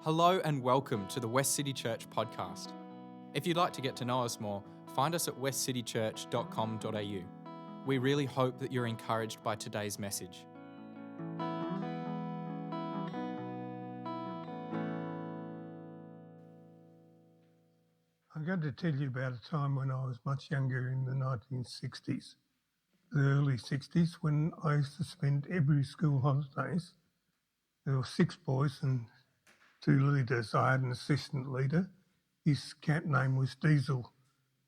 Hello and welcome to the Westcity Church podcast. If you'd like to get to know us more, find us at westcitychurch.com.au. We really hope that you're encouraged by today's message. I'm going to tell you about a time when I was much younger in the 1960s, the early 60s, when I used to spend every school holidays. There were 6 boys and 2 leaders. I had an assistant leader. His camp name was Diesel.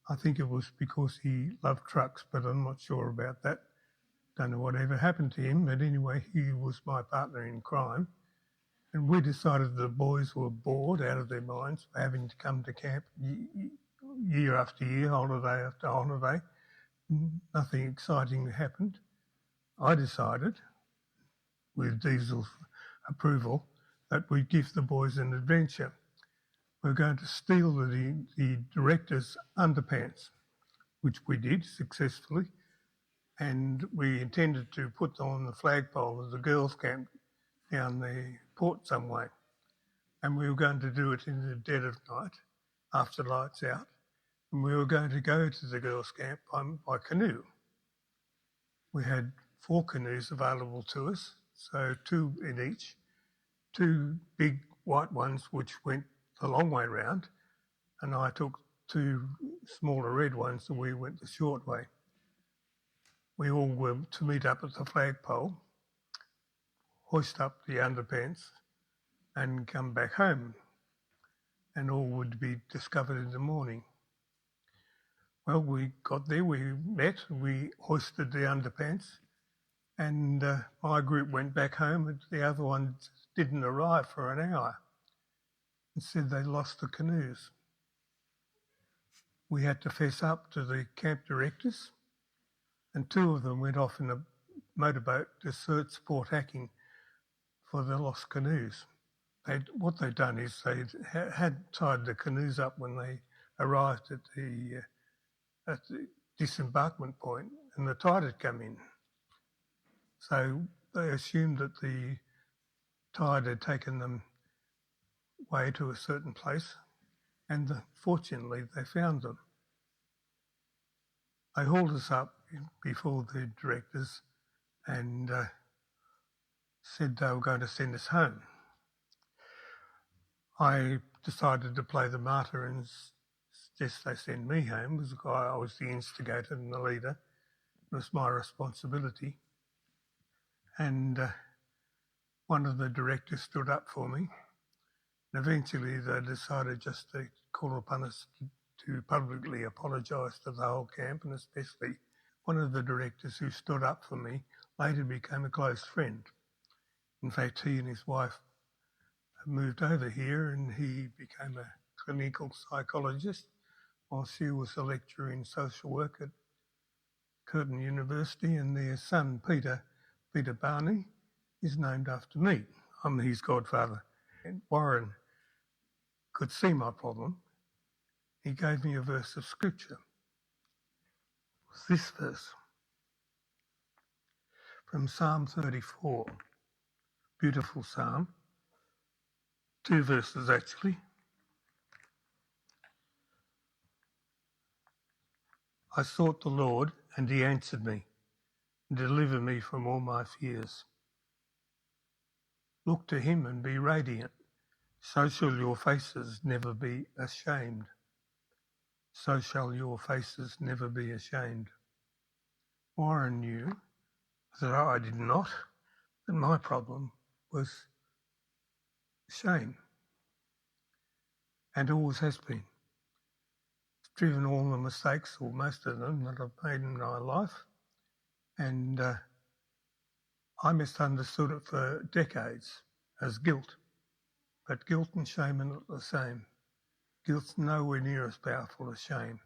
I think it was because he loved trucks, but I'm not sure about that. Don't know whatever happened to him, but anyway, he was my partner in crime. And we decided the boys were bored out of their minds for having to come to camp year after year, holiday after holiday. Nothing exciting happened. I decided, with Diesel's approval, that we'd give the boys an adventure. We're going to steal the director's underpants, which we did successfully, and we intended to put them on the flagpole of the girls' camp down the port some way. And we were going to do it in the dead of night, after lights out, and we were going to go to the girls' camp by canoe. We had 4 canoes available to us, so 2 in each, 2 big white ones which went the long way round, and I took 2 smaller red ones and we went the short way. We all were to meet up at the flagpole, hoist up the underpants and come back home, and all would be discovered in the morning. Well, we got there, we met, we hoisted the underpants, and my group went back home, and the other ones didn't arrive for an hour and said they lost the canoes. We had to fess up to the camp directors, and 2 of them went off in a motorboat to search Port Hacking for the lost canoes. What they'd done is they had tied the canoes up when they arrived at the disembarkment point, and the tide had come in. So they assumed that the tide had taken them way to a certain place, and fortunately they found them. They hauled us up before the directors and said they were going to send us home. I decided to play the martyr and suggest they send me home, because I was the instigator and the leader. It was my responsibility. And one of the directors stood up for me. And eventually they decided just to call upon us to publicly apologise to the whole camp, and especially one of the directors who stood up for me later became a close friend. In fact, he and his wife moved over here, and he became a clinical psychologist while she was a lecturer in social work at Curtin University, and their son, Peter Barney, is named after me. I'm his godfather. And Warren could see my problem. He gave me a verse of scripture. It was this verse from Psalm 34. Beautiful psalm. 2 verses actually. I sought the Lord, and he answered me, and delivered me from all my fears. Look to him and be radiant, so shall your faces never be ashamed. So shall your faces never be ashamed. Warren knew that I did not, that my problem was shame, and always has been. It's driven all the mistakes, or most of them, that I've made in my life, and I misunderstood it for decades as guilt. But guilt and shame are not the same. Guilt's nowhere near as powerful as shame.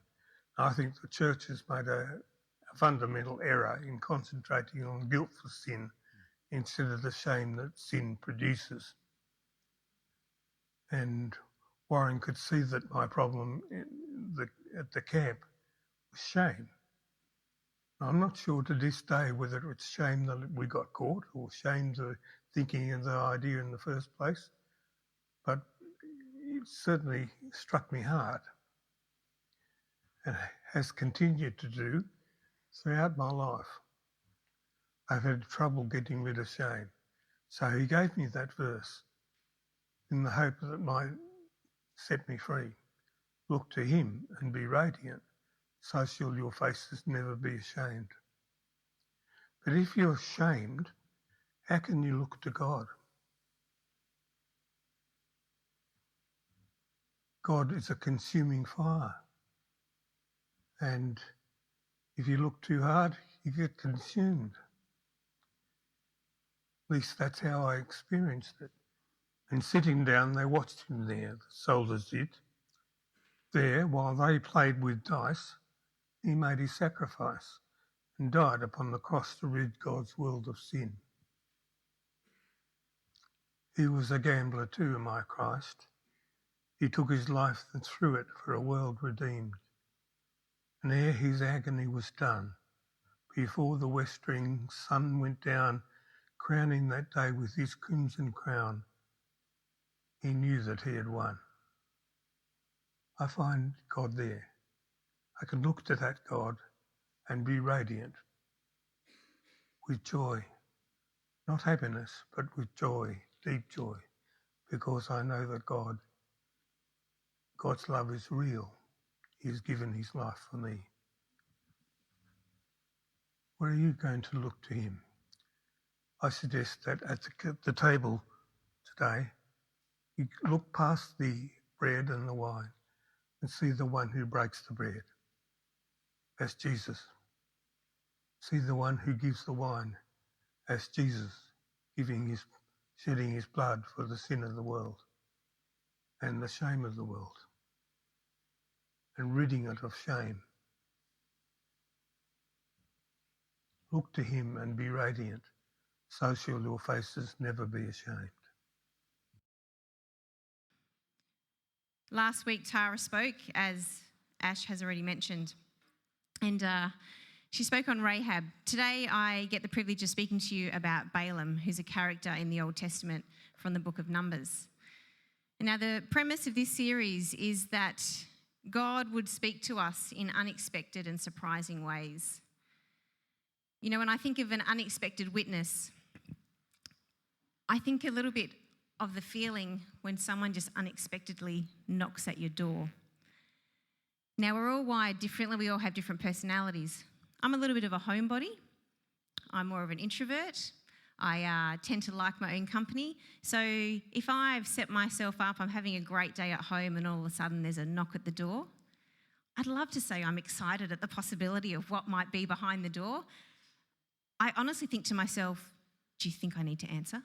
I think the church has made a fundamental error in concentrating on guilt for sin instead of the shame that sin produces. And Warren could see that my problem at the camp was shame. I'm not sure to this day whether it's shame that we got caught or shame to thinking of the idea in the first place, but it certainly struck me hard and has continued to do throughout my life. I've had trouble getting rid of shame. So he gave me that verse in the hope that it might set me free. Look to him and be radiant, so shall your faces never be ashamed. But if you're ashamed, how can you look to God? God is a consuming fire. And if you look too hard, you get consumed. At least that's how I experienced it. And sitting down, they watched him there, the soldiers did. There, while they played with dice, he made his sacrifice and died upon the cross to rid God's world of sin. He was a gambler too, my Christ. He took his life and threw it for a world redeemed. And ere his agony was done, before the westering sun went down, crowning that day with his crimson crown, he knew that he had won. I find God there. I can look to that God and be radiant with joy, not happiness, but with joy, deep joy, because I know that God's love is real. He has given his life for me. Where are you going to look to him? I suggest that at the table today, you look past the bread and the wine and see the one who breaks the bread. That's Jesus. See the one who gives the wine. That's Jesus, shedding his blood for the sin of the world and the shame of the world and ridding it of shame. Look to him and be radiant, so shall your faces never be ashamed. Last week, Tara spoke, as Ash has already mentioned, and she spoke on Rahab. Today, I get the privilege of speaking to you about Balaam, who's a character in the Old Testament from the book of Numbers. And now, the premise of this series is that God would speak to us in unexpected and surprising ways. You know, when I think of an unexpected witness, I think a little bit of the feeling when someone just unexpectedly knocks at your door. Now, we're all wired differently. We all have different personalities. I'm a little bit of a homebody. I'm more of an introvert. I tend to like my own company. So if I've set myself up, I'm having a great day at home, and all of a sudden there's a knock at the door, I'd love to say I'm excited at the possibility of what might be behind the door. I honestly think to myself, do you think I need to answer?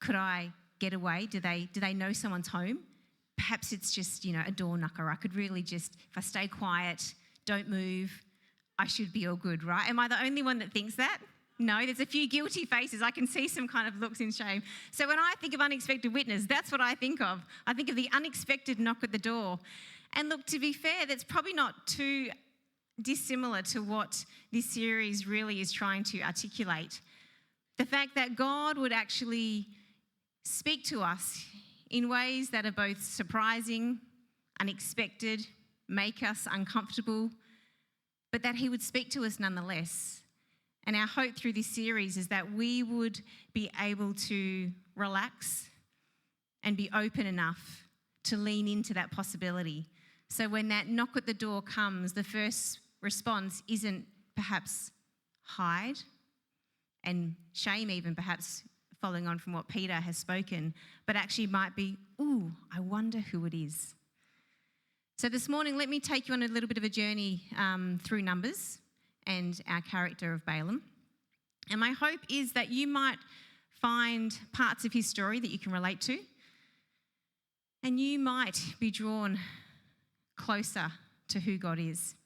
Could I get away? Do they know someone's home? Perhaps it's just, a door knocker. I could really just, if I stay quiet, don't move, I should be all good, right? Am I the only one that thinks that? No, there's a few guilty faces. I can see some kind of looks in shame. So when I think of unexpected witness, that's what I think of. I think of the unexpected knock at the door. And look, to be fair, that's probably not too dissimilar to what this series really is trying to articulate. The fact that God would actually speak to us in ways that are both surprising, unexpected, make us uncomfortable, but that he would speak to us nonetheless. And our hope through this series is that we would be able to relax and be open enough to lean into that possibility. So when that knock at the door comes, the first response isn't perhaps hide and shame, even perhaps following on from what Peter has spoken, but actually might be, ooh, I wonder who it is. So this morning, let me take you on a little bit of a journey through Numbers and our character of Balaam. And my hope is that you might find parts of his story that you can relate to, and you might be drawn closer to who God is.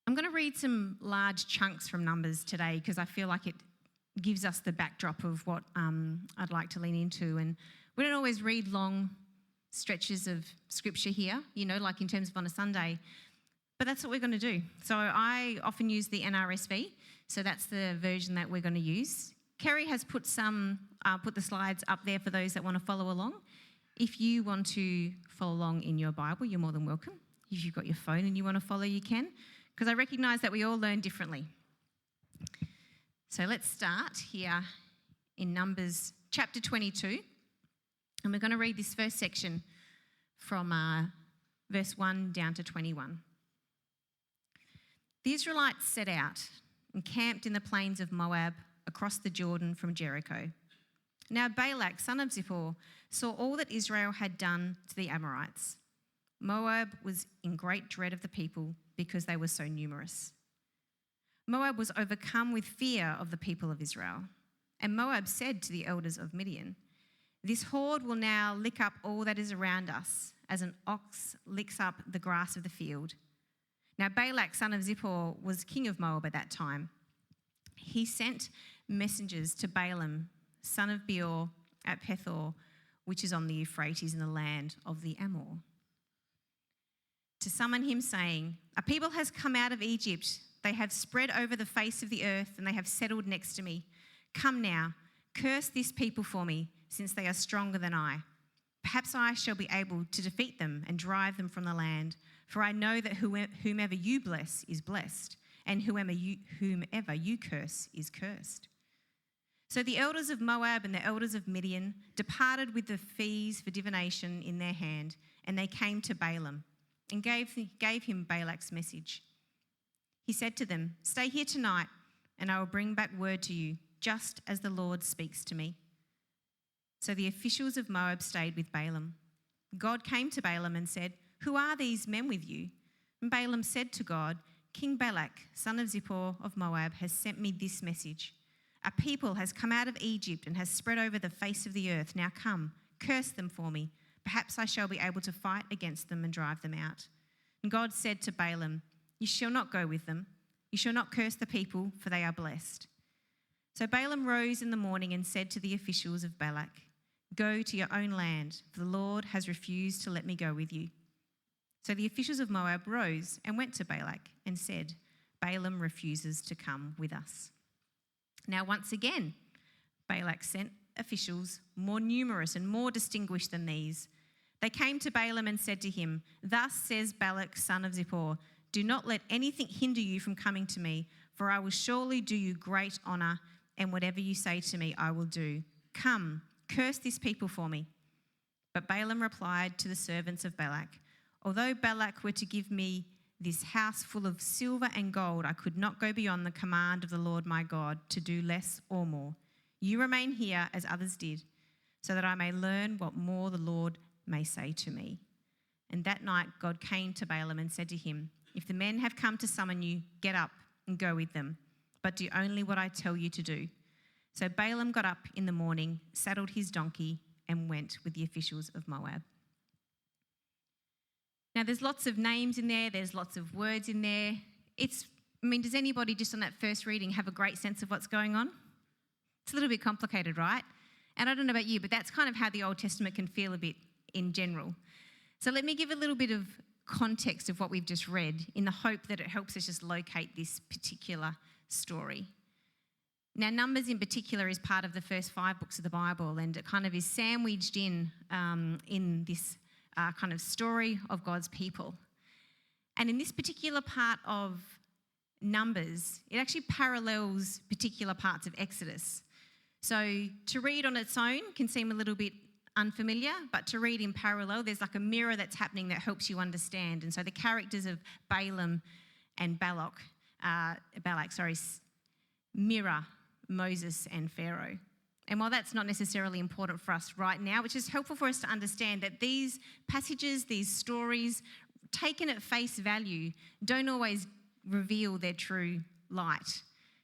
I'm going to read some large chunks from Numbers today because I feel like it gives us the backdrop of what I'd like to lean into. And we don't always read long stretches of scripture here, like in terms of on a Sunday, but that's what we're going to do. So I often use the NRSV, so that's the version that we're going to use. Kerry has put some put the slides up there for those that want to follow along. If you want to follow along in your Bible, you're more than welcome. If you've got your phone and you want to follow, you can, because I recognise that we all learn differently. So let's start here in Numbers chapter 22, and we're going to read this first section from verse 1 down to 21. The Israelites set out and camped in the plains of Moab across the Jordan from Jericho. Now Balak, son of Zippor, saw all that Israel had done to the Amorites. Moab was in great dread of the people because they were so numerous. Moab was overcome with fear of the people of Israel. And Moab said to the elders of Midian, "This horde will now lick up all that is around us, as an ox licks up the grass of the field." Now Balak, son of Zippor, was king of Moab at that time. He sent messengers to Balaam, son of Beor, at Pethor, which is on the Euphrates in the land of the Amor, to summon him, saying, "A people has come out of Egypt. They have spread over the face of the earth, and they have settled next to me. Come now, curse this people for me, since they are stronger than I. Perhaps I shall be able to defeat them and drive them from the land. For I know that whomever you bless is blessed, and whomever you curse is cursed." So the elders of Moab and the elders of Midian departed with the fees for divination in their hand, and they came to Balaam and gave him Balak's message. He said to them, "Stay here tonight, and I will bring back word to you, just as the Lord speaks to me." So the officials of Moab stayed with Balaam. God came to Balaam and said, "Who are these men with you?" And Balaam said to God, "King Balak, son of Zippor of Moab, has sent me this message. A people has come out of Egypt and has spread over the face of the earth. Now come, curse them for me. Perhaps I shall be able to fight against them and drive them out." And God said to Balaam, "You shall not go with them. You shall not curse the people, for they are blessed." So Balaam rose in the morning and said to the officials of Balak, "Go to your own land, for the Lord has refused to let me go with you." So the officials of Moab rose and went to Balak and said, "Balaam refuses to come with us." Now once again, Balak sent officials more numerous and more distinguished than these. They came to Balaam and said to him, "Thus says Balak, son of Zippor, do not let anything hinder you from coming to me, for I will surely do you great honour, and whatever you say to me I will do. Come, curse this people for me." But Balaam replied to the servants of Balak, "Although Balak were to give me this house full of silver and gold, I could not go beyond the command of the Lord my God to do less or more. You remain here as others did, so that I may learn what more the Lord may say to me." And that night God came to Balaam and said to him, "If the men have come to summon you, get up and go with them, but do only what I tell you to do." So Balaam got up in the morning, saddled his donkey, and went with the officials of Moab. Now there's lots of names in there, there's lots of words in there. Does anybody just on that first reading have a great sense of what's going on? It's a little bit complicated, right? And I don't know about you, but that's kind of how the Old Testament can feel a bit in general. So let me give a little bit of context of what we've just read in the hope that it helps us just locate this particular story. Now, Numbers in particular is part of the first 5 books of the Bible, and it kind of is sandwiched in this kind of story of God's people. And in this particular part of Numbers, it actually parallels particular parts of Exodus. So to read on its own can seem a little bit unfamiliar, but to read in parallel, there's like a mirror that's happening that helps you understand. And so the characters of Balaam and Balak, mirror Moses and Pharaoh. And while that's not necessarily important for us right now, it's just helpful for us to understand that these passages, these stories, taken at face value, don't always reveal their true light.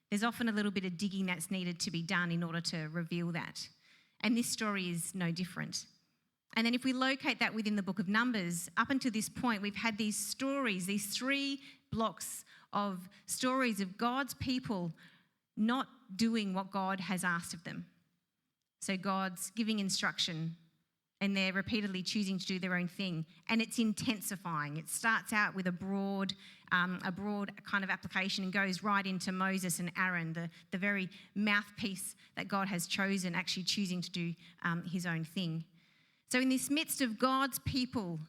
There's often a little bit of digging that's needed to be done in order to reveal that. And this story is no different. And then if we locate that within the book of Numbers, up until this point, we've had these stories, these 3 blocks of stories of God's people not doing what God has asked of them. So God's giving instruction and they're repeatedly choosing to do their own thing, and it's intensifying. It starts out with a broad kind of application and goes right into Moses and Aaron, the very mouthpiece that God has chosen, actually choosing to do his own thing. So in this midst of God's people,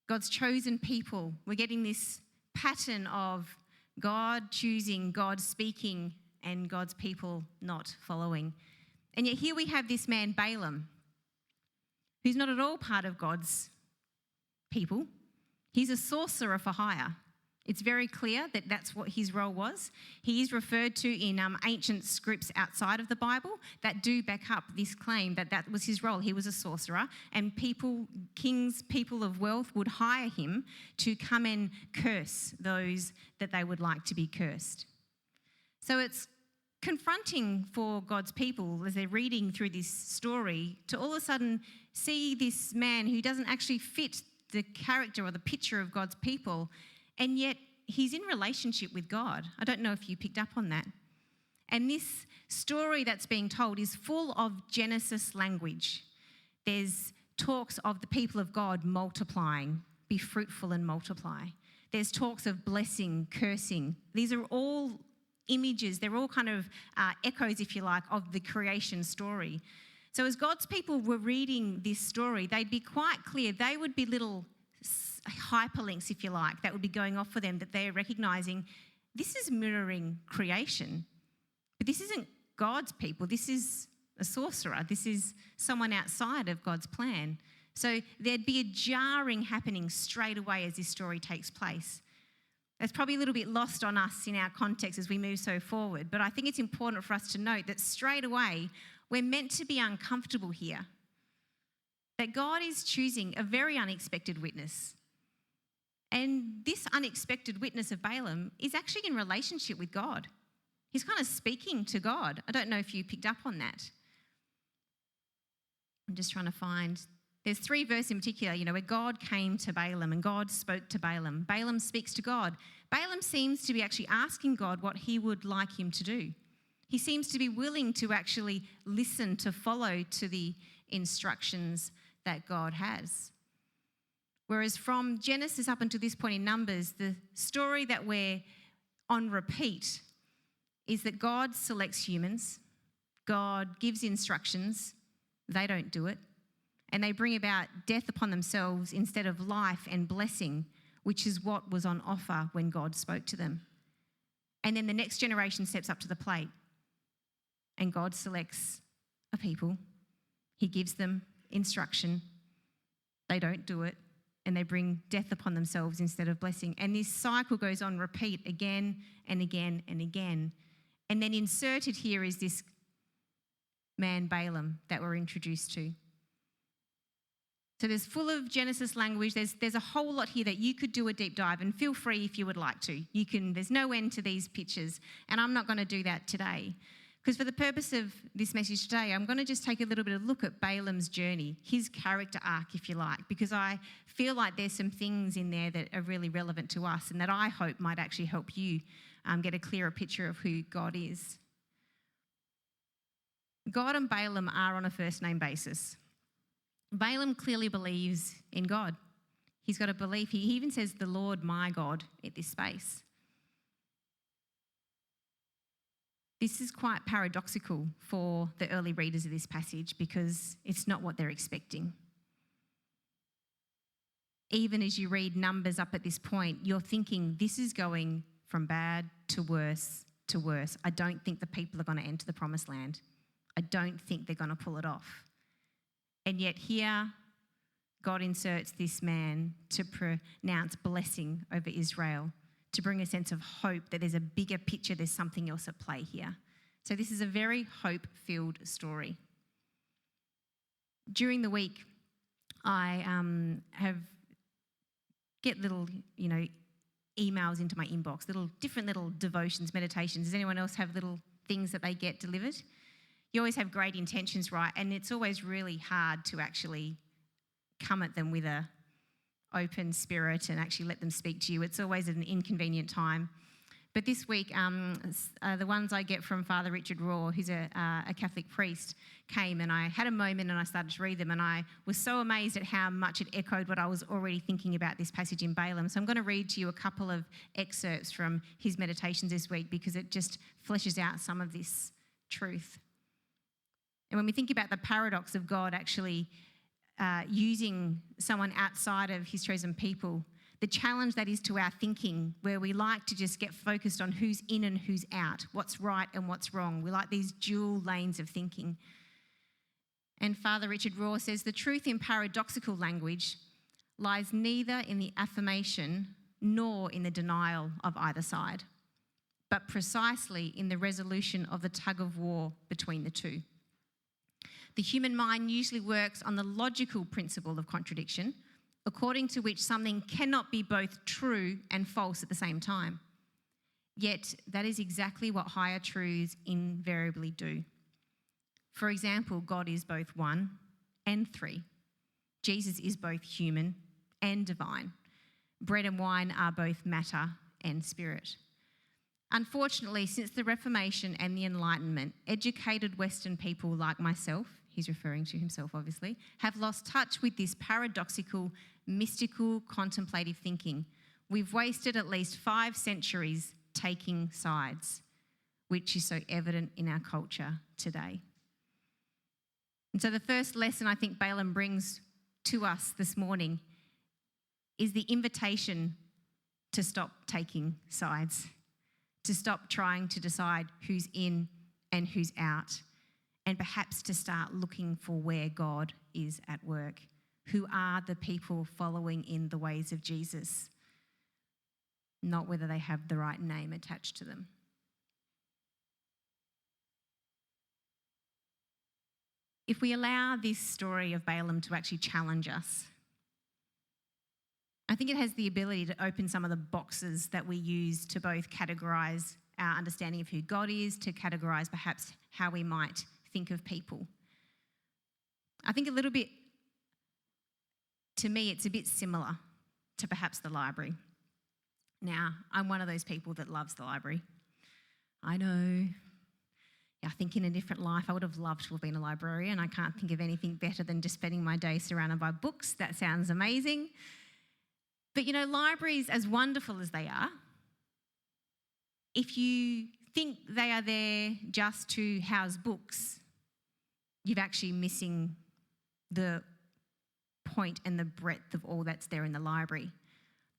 God's chosen people, we're getting this pattern of God choosing, God speaking, and God's people not following. And yet here we have this man, Balaam, who's not at all part of God's people. He's a sorcerer for hire. It's very clear that that's what his role was. He is referred to in ancient scripts outside of the Bible that do back up this claim that that was his role. He was a sorcerer, and kings, people of wealth would hire him to come and curse those that they would like to be cursed. So it's confronting for God's people as they're reading through this story to all of a sudden see this man who doesn't actually fit the character or the picture of God's people, and yet he's in relationship with God. I don't know if you picked up on that. And this story that's being told is full of Genesis language. There's talks of the people of God multiplying, be fruitful and multiply. There's talks of blessing, cursing. These are all images, they're all kind of echoes, if you like, of the creation story. So as God's people were reading this story, they'd be quite clear. They would be little hyperlinks, if you like, that would be going off for them, that they're recognising this is mirroring creation. But this isn't God's people. This is a sorcerer. This is someone outside of God's plan. So there'd be a jarring happening straight away as this story takes place. That's probably a little bit lost on us in our context as we move so forward, but I think it's important for us to note that straight away we're meant to be uncomfortable here, that God is choosing a very unexpected witness. And this unexpected witness of Balaam is actually in relationship with God. He's kind of speaking to God. I don't know if you picked up on that. I'm just trying to find... There's 3 verses in particular, where God came to Balaam and God spoke to Balaam. Balaam speaks to God. Balaam seems to be actually asking God what he would like him to do. He seems to be willing to actually listen, to follow to the instructions that God has. Whereas from Genesis up until this point in Numbers, the story that we're on repeat is that God selects humans, God gives instructions, they don't do it. And they bring about death upon themselves instead of life and blessing, which is what was on offer when God spoke to them. And then the next generation steps up to the plate, and God selects a people. He gives them instruction. They don't do it, and they bring death upon themselves instead of blessing. And this cycle goes on repeat again and again and again. And then inserted here is this man Balaam that we're introduced to. So there's full of Genesis language. There's a whole lot here that you could do a deep dive, and feel free if you would like to. There's no end to these pictures, and I'm not going to do that today. Because for the purpose of this message today, I'm going to just take a little bit of a look at Balaam's journey, his character arc, if you like, because I feel like there's some things in there that are really relevant to us and that I hope might actually help you get a clearer picture of who God is. God and Balaam are on a first-name basis. Balaam clearly believes in God. He's got a belief. He even says, the Lord my God, at this space. This is quite paradoxical for the early readers of this passage because it's not what they're expecting. Even as you read Numbers up at this point, you're thinking this is going from bad to worse to worse. I don't think the people are going to enter the promised land. I don't think they're going to pull it off. And yet here, God inserts this man to pronounce blessing over Israel, to bring a sense of hope that there's a bigger picture, there's something else at play here. So this is a very hope-filled story. During the week, I get little, emails into my inbox, different little devotions, meditations. Does anyone else have little things that they get delivered? You always have great intentions, right? And it's always really hard to actually come at them with an open spirit and actually let them speak to you. It's always an inconvenient time. But this week, the ones I get from Father Richard Raw, who's a Catholic priest, came, and I had a moment and I started to read them, and I was so amazed at how much it echoed what I was already thinking about this passage in Balaam. So I'm going to read to you a couple of excerpts from his meditations this week because it just fleshes out some of this truth. And when we think about the paradox of God actually using someone outside of his chosen people, the challenge that is to our thinking, where we like to just get focused on who's in and who's out, what's right and what's wrong. We like these dual lanes of thinking. And Father Richard Raw says, the truth in paradoxical language lies neither in the affirmation nor in the denial of either side, but precisely in the resolution of the tug of war between the two. The human mind usually works on the logical principle of contradiction, according to which something cannot be both true and false at the same time. Yet that is exactly what higher truths invariably do. For example, God is both one and three. Jesus is both human and divine. Bread and wine are both matter and spirit. Unfortunately, since the Reformation and the Enlightenment, educated Western people like myself, he's referring to himself obviously, have lost touch with this paradoxical, mystical, contemplative thinking. We've wasted at least 5 centuries taking sides, which is so evident in our culture today. And so the first lesson I think Balaam brings to us this morning is the invitation to stop taking sides, to stop trying to decide who's in and who's out, and perhaps to start looking for where God is at work. Who are the people following in the ways of Jesus? Not whether they have the right name attached to them. If we allow this story of Balaam to actually challenge us, I think it has the ability to open some of the boxes that we use to both categorise our understanding of who God is, to categorise perhaps how we might think of people. I think a little bit, to me, it's a bit similar to perhaps the library. Now, I'm one of those people that loves the library. I know. I think in a different life I would have loved to have been a librarian. I can't think of anything better than just spending my day surrounded by books. That sounds amazing. But you know, libraries, as wonderful as they are, if you think they are there just to house books, you're actually missing the point and the breadth of all that's there in the library.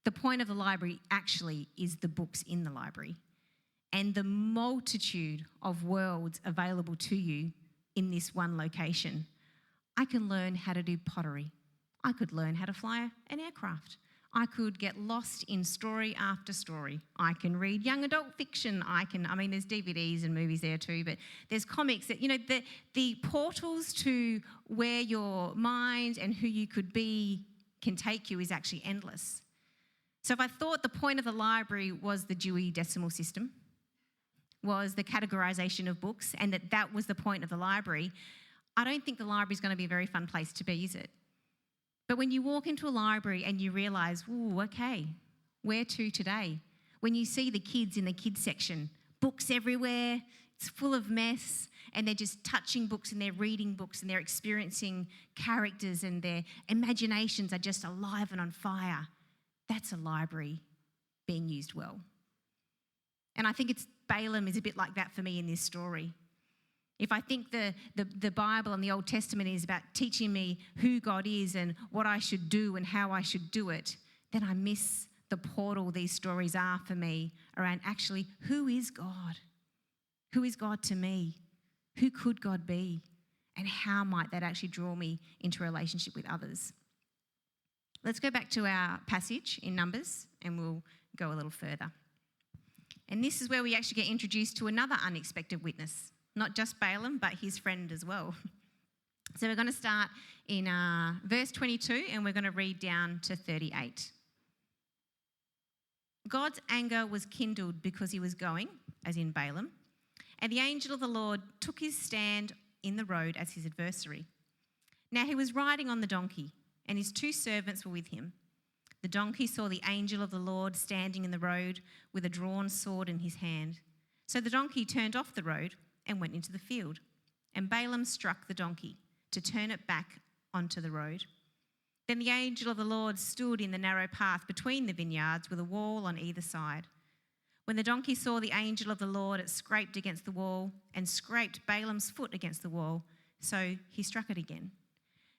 The point of the library actually is the books in the library and the multitude of worlds available to you in this one location. I can learn how to do pottery. I could learn how to fly an aircraft. I could get lost in story after story. I can read young adult fiction. There's DVDs and movies there too, but there's comics that, the portals to where your mind and who you could be can take you is actually endless. So if I thought the point of the library was the Dewey Decimal System, was the categorisation of books, and that was the point of the library, I don't think the library is going to be a very fun place to be, is it? But when you walk into a library and you realise, ooh, okay, where to today? When you see the kids in the kids section, books everywhere, it's full of mess, and they're just touching books and they're reading books and they're experiencing characters and their imaginations are just alive and on fire. That's a library being used well. And I think Balaam is a bit like that for me in this story. If I think the Bible and the Old Testament is about teaching me who God is and what I should do and how I should do it, then I miss the portal these stories are for me around actually who is God? Who is God to me? Who could God be? And how might that actually draw me into a relationship with others? Let's go back to our passage in Numbers and we'll go a little further. And this is where we actually get introduced to another unexpected witness. Not just Balaam, but his friend as well. So we're going to start in verse 22 and we're going to read down to 38. God's anger was kindled because he was going, as in Balaam, and the angel of the Lord took his stand in the road as his adversary. Now he was riding on the donkey, and his 2 servants were with him. the donkey saw the angel of the Lord standing in the road with a drawn sword in his hand. So the donkey turned off the road and went into the field. And Balaam struck the donkey to turn it back onto the road. Then the angel of the Lord stood in the narrow path between the vineyards with a wall on either side. When the donkey saw the angel of the Lord, it scraped against the wall and scraped Balaam's foot against the wall, so he struck it again.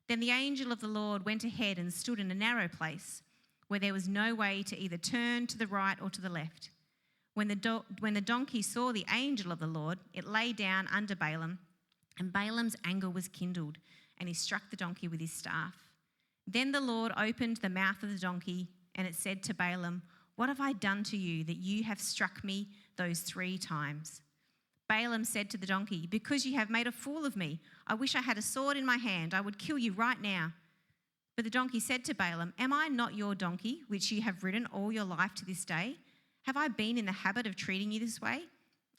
Then the angel of the Lord went ahead and stood in a narrow place where there was no way to either turn to the right or to the left. When the donkey saw the angel of the Lord, it lay down under Balaam, and Balaam's anger was kindled, and he struck the donkey with his staff. Then the Lord opened the mouth of the donkey, and it said to Balaam, "What have I done to you that you have struck me those 3 times?" Balaam said to the donkey, "Because you have made a fool of me. I wish I had a sword in my hand. I would kill you right now." But the donkey said to Balaam, "Am I not your donkey, which you have ridden all your life to this day? Have I been in the habit of treating you this way?"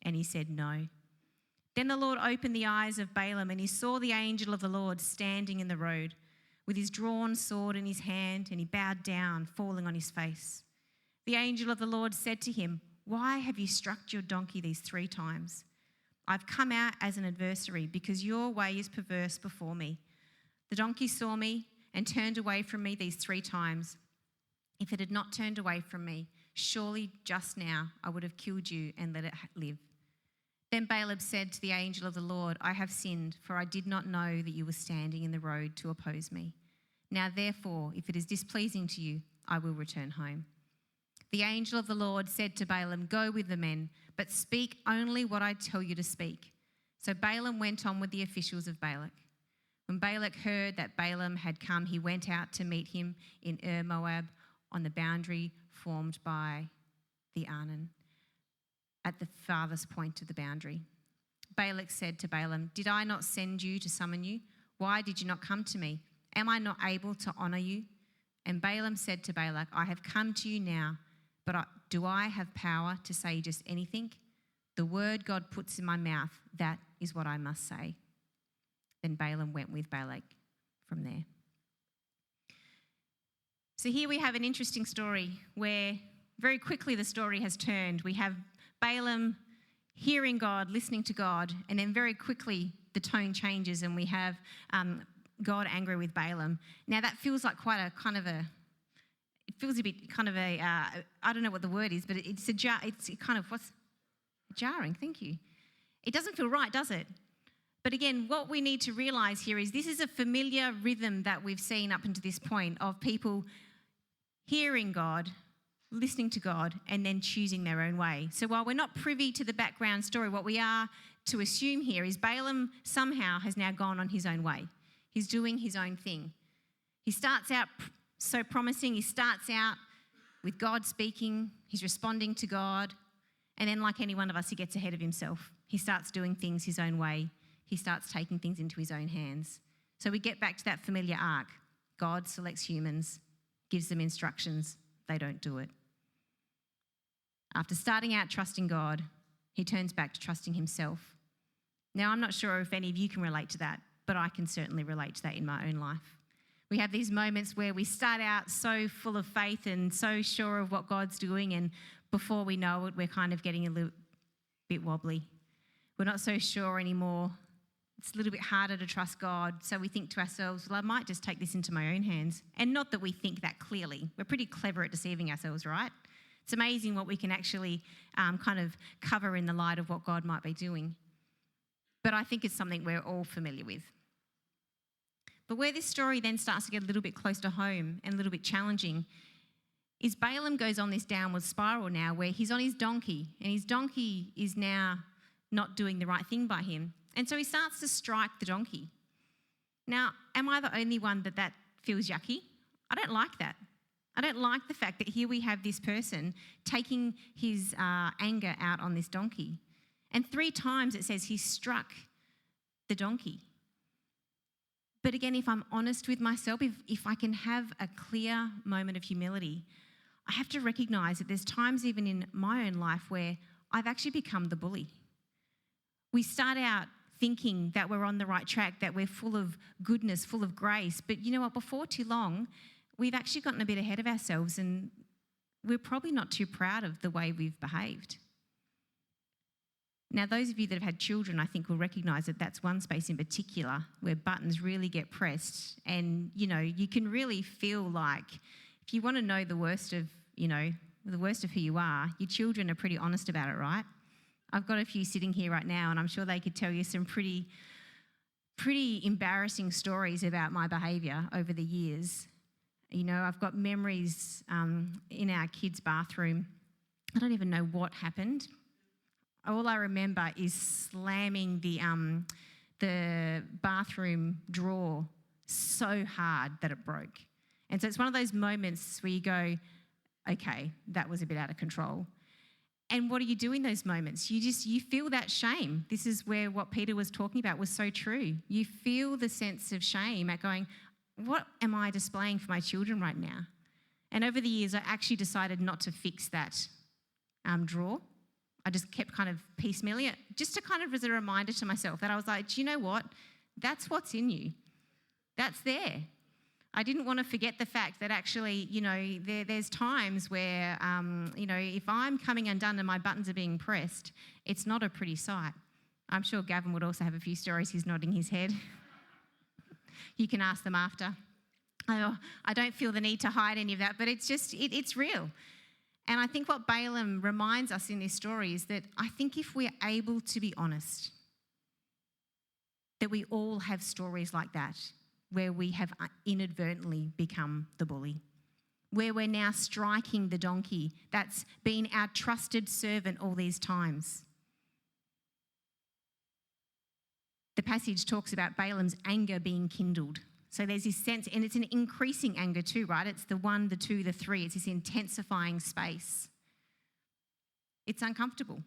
And he said, "No." Then the Lord opened the eyes of Balaam, and he saw the angel of the Lord standing in the road with his drawn sword in his hand, and he bowed down, falling on his face. The angel of the Lord said to him, "Why have you struck your donkey these 3 times? I've come out as an adversary because your way is perverse before me. The donkey saw me and turned away from me these 3 times. If it had not turned away from me, surely just now I would have killed you and let it live." Then Balaam said to the angel of the Lord, "I have sinned, for I did not know that you were standing in the road to oppose me. Now therefore, if it is displeasing to you, I will return home." The angel of the Lord said to Balaam, "Go with the men, but speak only what I tell you to speak." So Balaam went on with the officials of Balak. When Balak heard that Balaam had come, he went out to meet him in Moab on the boundary formed by the Arnon, at the farthest point of the boundary. Balak said to Balaam, "Did I not send you to summon you? Why did you not come to me? Am I not able to honour you?" And Balaam said to Balak, "I have come to you now, but do I have power to say just anything? The word God puts in my mouth, that is what I must say." Then Balaam went with Balak from there. So here we have an interesting story where very quickly the story has turned. We have Balaam hearing God, listening to God, and then very quickly the tone changes and we have God angry with Balaam. Now that feels like quite a kind of a, it feels a bit kind of a, I don't know what the word is, but it's kind of what's jarring, thank you. It doesn't feel right, does it? But again, what we need to realise here is this is a familiar rhythm that we've seen up until this point of people hearing God, listening to God, and then choosing their own way. So while we're not privy to the background story, what we are to assume here is Balaam somehow has now gone on his own way. He's doing his own thing. He starts out so promising. He starts out with God speaking. He's responding to God. And then like any one of us, he gets ahead of himself. He starts doing things his own way. He starts taking things into his own hands. So we get back to that familiar arc. God selects humans, gives them instructions. They don't do it. After starting out trusting God, he turns back to trusting himself. Now, I'm not sure if any of you can relate to that, but I can certainly relate to that in my own life. We have these moments where we start out so full of faith and so sure of what God's doing, and before we know it, we're kind of getting a little bit wobbly. We're not so sure anymore. It's a little bit harder to trust God, so we think to ourselves, well, I might just take this into my own hands. And not that we think that clearly. We're pretty clever at deceiving ourselves, right? It's amazing what we can actually kind of cover in the light of what God might be doing. But I think it's something we're all familiar with. But where this story then starts to get a little bit close to home and a little bit challenging is Balaam goes on this downward spiral now where he's on his donkey, and his donkey is now not doing the right thing by him. And so he starts to strike the donkey. Now, am I the only one that feels yucky? I don't like that. I don't like the fact that here we have this person taking his anger out on this donkey. And 3 times it says he struck the donkey. But again, if I'm honest with myself, if I can have a clear moment of humility, I have to recognise that there's times even in my own life where I've actually become the bully. We start out thinking that we're on the right track, that we're full of goodness, full of grace. But you know what? Before too long, we've actually gotten a bit ahead of ourselves and we're probably not too proud of the way we've behaved. Now, those of you that have had children, I think, will recognise that that's one space in particular where buttons really get pressed, and, you can really feel like if you want to know the worst of who you are, your children are pretty honest about it, right? I've got a few sitting here right now, and I'm sure they could tell you some pretty embarrassing stories about my behaviour over the years. I've got memories in our kids' bathroom. I don't even know what happened. All I remember is slamming the bathroom drawer so hard that it broke. And so it's one of those moments where you go, okay, that was a bit out of control. And what do you do in those moments? You feel that shame. This is where what Peter was talking about was so true. You feel the sense of shame at going, what am I displaying for my children right now? And over the years, I actually decided not to fix that drawer. I just kept kind of piecemealing it, just to kind of as a reminder to myself that I was like, do you know what? That's what's in you. That's there. I didn't want to forget the fact that actually, there's times where, if I'm coming undone and my buttons are being pressed, it's not a pretty sight. I'm sure Gavin would also have a few stories. He's nodding his head. You can ask them after. I don't feel the need to hide any of that, but it's real. And I think what Balaam reminds us in this story is that I think if we're able to be honest, that we all have stories like that, where we have inadvertently become the bully, where we're now striking the donkey that's been our trusted servant all these times. The passage talks about Balaam's anger being kindled. So there's this sense, and it's an increasing anger too, right? It's the 1, the 2, the 3. It's this intensifying space. It's uncomfortable.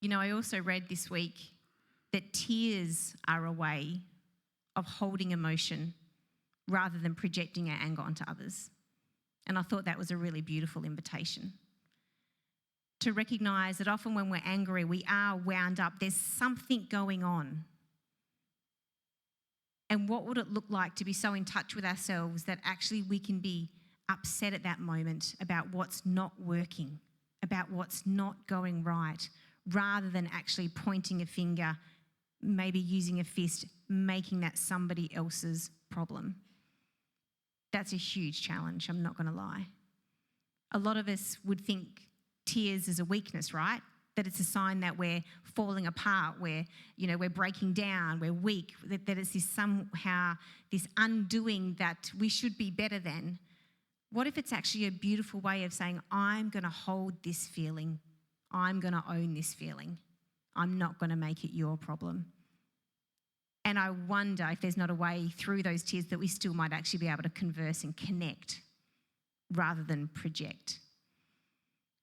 I also read this week that tears are a way of holding emotion rather than projecting our anger onto others. And I thought that was a really beautiful invitation. To recognise that often when we're angry, we are wound up. There's something going on. And what would it look like to be so in touch with ourselves that actually we can be upset at that moment about what's not working, about what's not going right, rather than actually pointing a finger, maybe using a fist, making that somebody else's problem. That's a huge challenge, I'm not going to lie. A lot of us would think tears is a weakness, right? That it's a sign that we're falling apart, we're breaking down, we're weak, that it's this undoing that we should be better than. What if it's actually a beautiful way of saying, I'm going to hold this feeling, I'm going to own this feeling, I'm not going to make it your problem. And I wonder if there's not a way through those tears that we still might actually be able to converse and connect rather than project.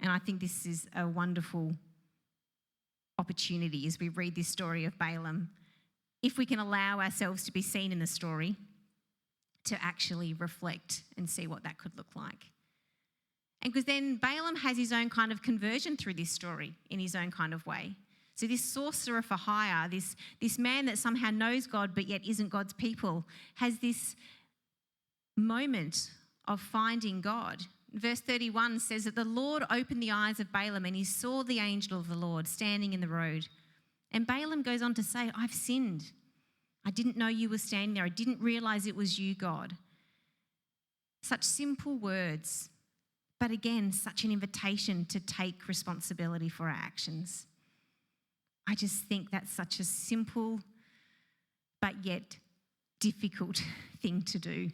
And I think this is a wonderful opportunity as we read this story of Balaam, if we can allow ourselves to be seen in the story, to actually reflect and see what that could look like. And because then Balaam has his own kind of conversion through this story in his own kind of way. So this sorcerer for hire, this man that somehow knows God but yet isn't God's people, has this moment of finding God. Verse 31 says that the Lord opened the eyes of Balaam and he saw the angel of the Lord standing in the road. And Balaam goes on to say, I've sinned. I didn't know you were standing there. I didn't realize it was you, God. Such simple words, but again, such an invitation to take responsibility for our actions. I just think that's such a simple but yet difficult thing to do.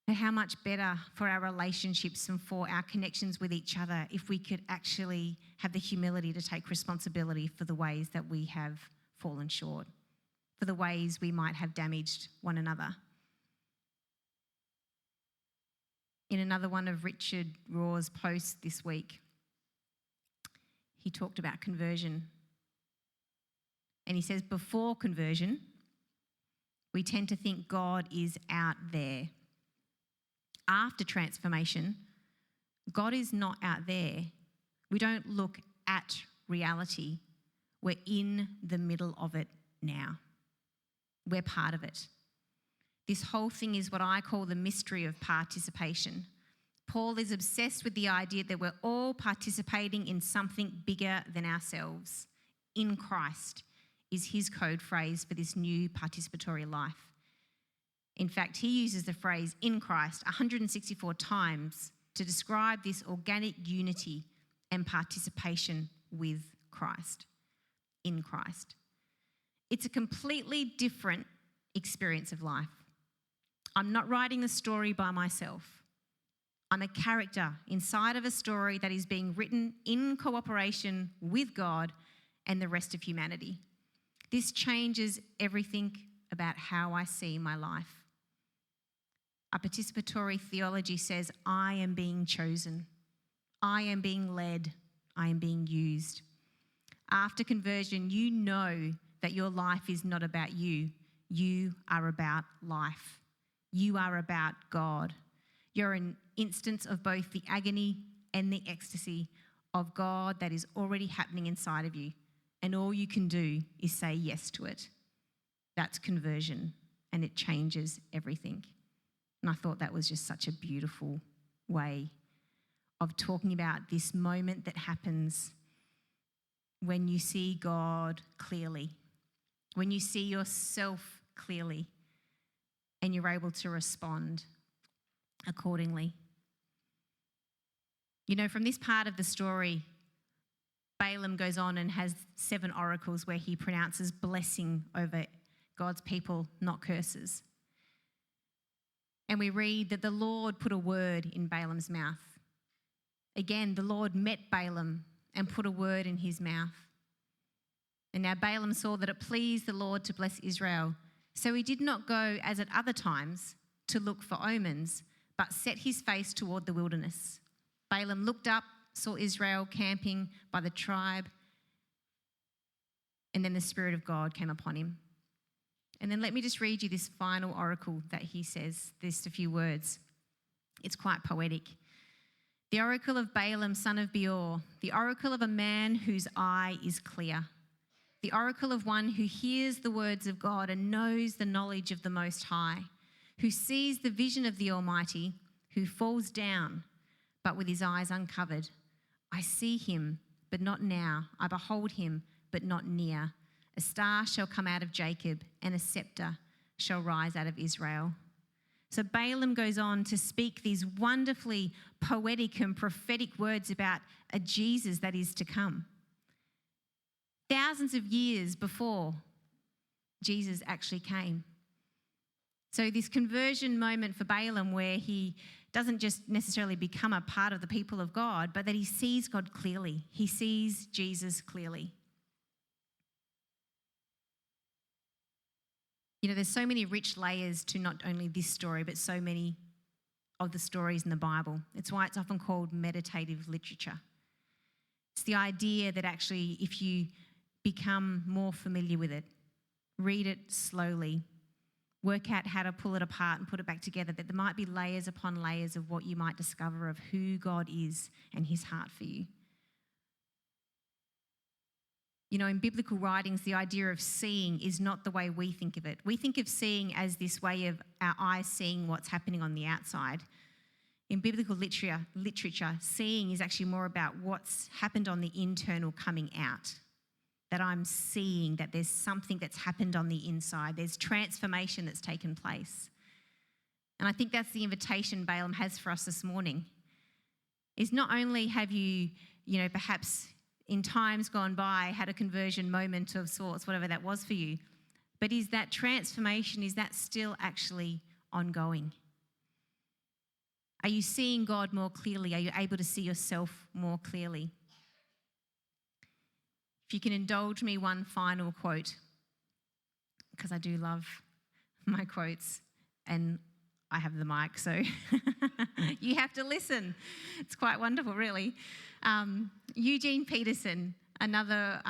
And how much better for our relationships and for our connections with each other if we could actually have the humility to take responsibility for the ways that we have fallen short, for the ways we might have damaged one another. In another one of Richard Raw's posts this week, he talked about conversion. And he says, before conversion, we tend to think God is out there. After transformation, God is not out there. We don't look at reality. We're in the middle of it now. We're part of it. This whole thing is what I call the mystery of participation. Paul is obsessed with the idea that we're all participating in something bigger than ourselves. In Christ is his code phrase for this new participatory life. In fact, he uses the phrase in Christ 164 times to describe this organic unity and participation with Christ, in Christ. It's a completely different experience of life. I'm not writing a story by myself. I'm a character inside of a story that is being written in cooperation with God and the rest of humanity. This changes everything about how I see my life. A participatory theology says, I am being chosen. I am being led. I am being used. After conversion, you know that your life is not about you. You are about life. You are about God. You're an instance of both the agony and the ecstasy of God that is already happening inside of you. And all you can do is say yes to it. That's conversion, and it changes everything. And I thought that was just such a beautiful way of talking about this moment that happens when you see God clearly, when you see yourself clearly, and you're able to respond accordingly. You know, from this part of the story, Balaam goes on and has 7 oracles where he pronounces blessing over God's people, not curses. And we read that the Lord put a word in Balaam's mouth. Again, the Lord met Balaam and put a word in his mouth. And now Balaam saw that it pleased the Lord to bless Israel. So he did not go as at other times to look for omens, but set his face toward the wilderness. Balaam looked up, saw Israel camping by the tribe, and then the Spirit of God came upon him. And then let me just read you this final oracle that he says, just a few words. It's quite poetic. The oracle of Balaam, son of Beor, the oracle of a man whose eye is clear, the oracle of one who hears the words of God and knows the knowledge of the Most High, who sees the vision of the Almighty, who falls down, but with his eyes uncovered. I see him, but not now. I behold him, but not near. A star shall come out of Jacob, and a scepter shall rise out of Israel. So Balaam goes on to speak these wonderfully poetic and prophetic words about a Jesus that is to come. Thousands of years before Jesus actually came. So this conversion moment for Balaam, where he doesn't just necessarily become a part of the people of God, but that he sees God clearly. He sees Jesus clearly. You know, there's so many rich layers to not only this story, but so many of the stories in the Bible. It's why it's often called meditative literature. It's the idea that actually, if you become more familiar with it, read it slowly, work out how to pull it apart and put it back together, that there might be layers upon layers of what you might discover of who God is and his heart for you. You know, in biblical writings, the idea of seeing is not the way we think of it. We think of seeing as this way of our eyes seeing what's happening on the outside. In biblical literature, seeing is actually more about what's happened on the internal coming out. That I'm seeing that there's something that's happened on the inside. There's transformation that's taken place. And I think that's the invitation Balaam has for us this morning. Is not only have you perhaps in times gone by had a conversion moment of sorts, whatever that was for you, but is that transformation, is that still actually ongoing? Are you seeing God more clearly? Are you able to see yourself more clearly? If you can indulge me one final quote, because I do love my quotes and I have the mic, so you have to listen. It's quite wonderful, really. Eugene Peterson, another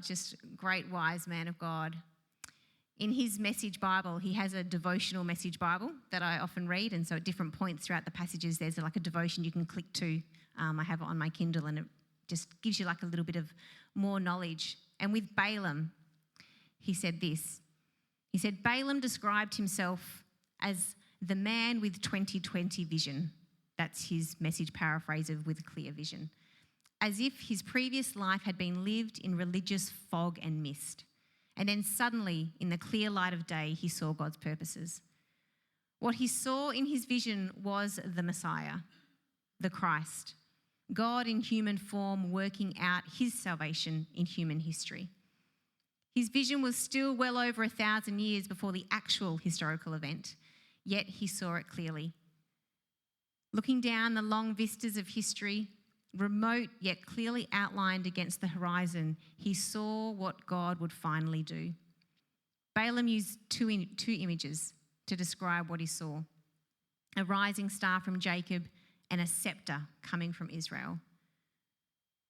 just great wise man of God. In his Message Bible, he has a devotional Message Bible that I often read, and so at different points throughout the passages, there's like a devotion you can click to. I have it on my Kindle, and it just gives you like a little bit of more knowledge. And with Balaam, he said this. He said, Balaam described himself as the man with 20/20 vision. That's his message paraphrase of with clear vision. As if his previous life had been lived in religious fog and mist. And then suddenly, in the clear light of day, he saw God's purposes. What he saw in his vision was the Messiah, the Christ, God in human form working out his salvation in human history. His vision was still well over 1,000 years before the actual historical event, yet he saw it clearly. Looking down the long vistas of history, remote yet clearly outlined against the horizon, he saw what God would finally do. Balaam used two images to describe what he saw: a rising star from Jacob and a scepter coming from Israel.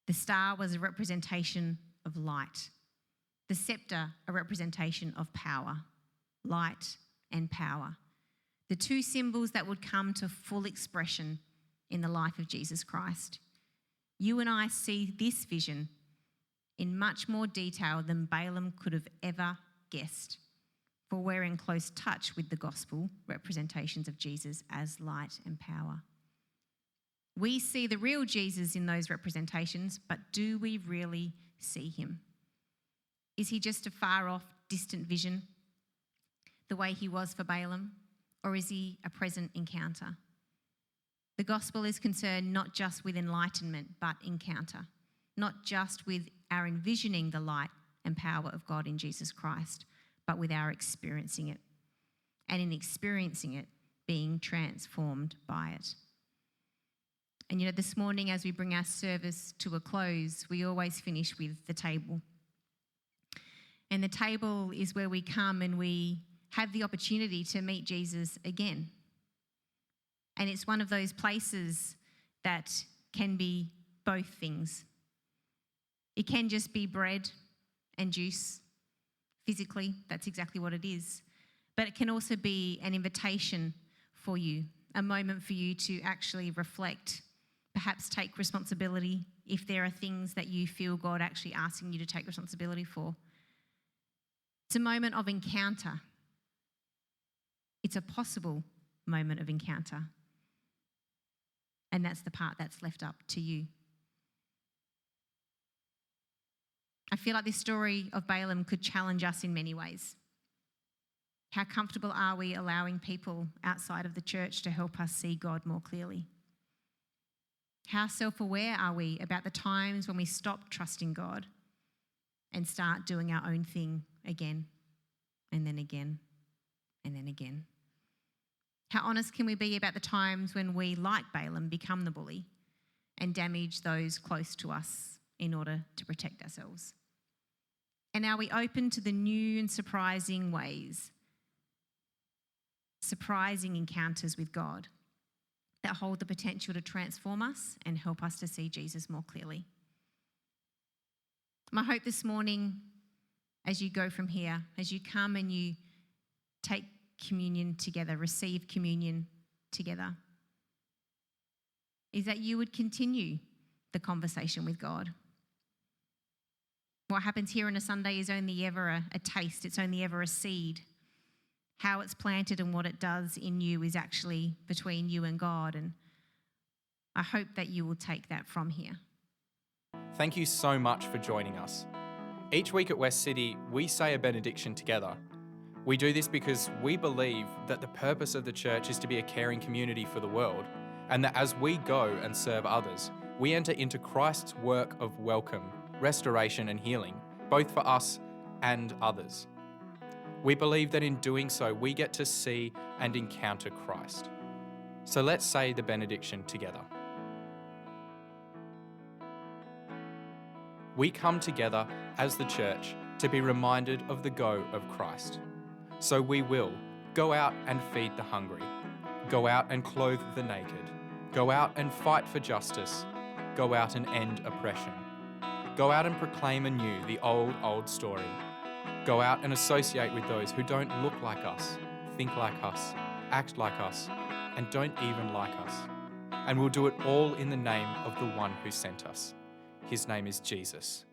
The star was a representation of light. The scepter, a representation of power, light and power. The two symbols that would come to full expression in the life of Jesus Christ. You and I see this vision in much more detail than Balaam could have ever guessed, for we're in close touch with the gospel representations of Jesus as light and power. We see the real Jesus in those representations, but do we really see him? Is he just a far-off, distant vision, the way he was for Balaam, or is he a present encounter? The gospel is concerned not just with enlightenment, but encounter, not just with our envisioning the light and power of God in Jesus Christ, but with our experiencing it, and in experiencing it, being transformed by it. And this morning as we bring our service to a close, we always finish with the table. And the table is where we come and we have the opportunity to meet Jesus again. And it's one of those places that can be both things. It can just be bread and juice. Physically, that's exactly what it is. But it can also be an invitation for you, a moment for you to actually reflect, perhaps take responsibility if there are things that you feel God actually asking you to take responsibility for. It's a moment of encounter. It's a possible moment of encounter. And that's the part that's left up to you. I feel like this story of Balaam could challenge us in many ways. How comfortable are we allowing people outside of the church to help us see God more clearly? How self-aware are we about the times when we stop trusting God and start doing our own thing again and then again and then again? How honest can we be about the times when we, like Balaam, become the bully and damage those close to us in order to protect ourselves? And are we open to the new and surprising ways, surprising encounters with God that hold the potential to transform us and help us to see Jesus more clearly? My hope this morning, as you go from here, as you come and you take communion together, receive communion together, is that you would continue the conversation with God. What happens here on a Sunday is only ever a taste. It's only ever a seed. How it's planted and what it does in you is actually between you and God. And I hope that you will take that from here. Thank you so much for joining us. Each week at West City, we say a benediction together. We do this because we believe that the purpose of the church is to be a caring community for the world, and that as we go and serve others, we enter into Christ's work of welcome, restoration and healing, both for us and others. We believe that in doing so, we get to see and encounter Christ. So let's say the benediction together. We come together as the church to be reminded of the go of Christ. So we will go out and feed the hungry, go out and clothe the naked, go out and fight for justice, go out and end oppression, go out and proclaim anew the old story, go out and associate with those who don't look like us, think like us, act like us, and don't even like us. And we'll do it all in the name of the one who sent us. His name is Jesus.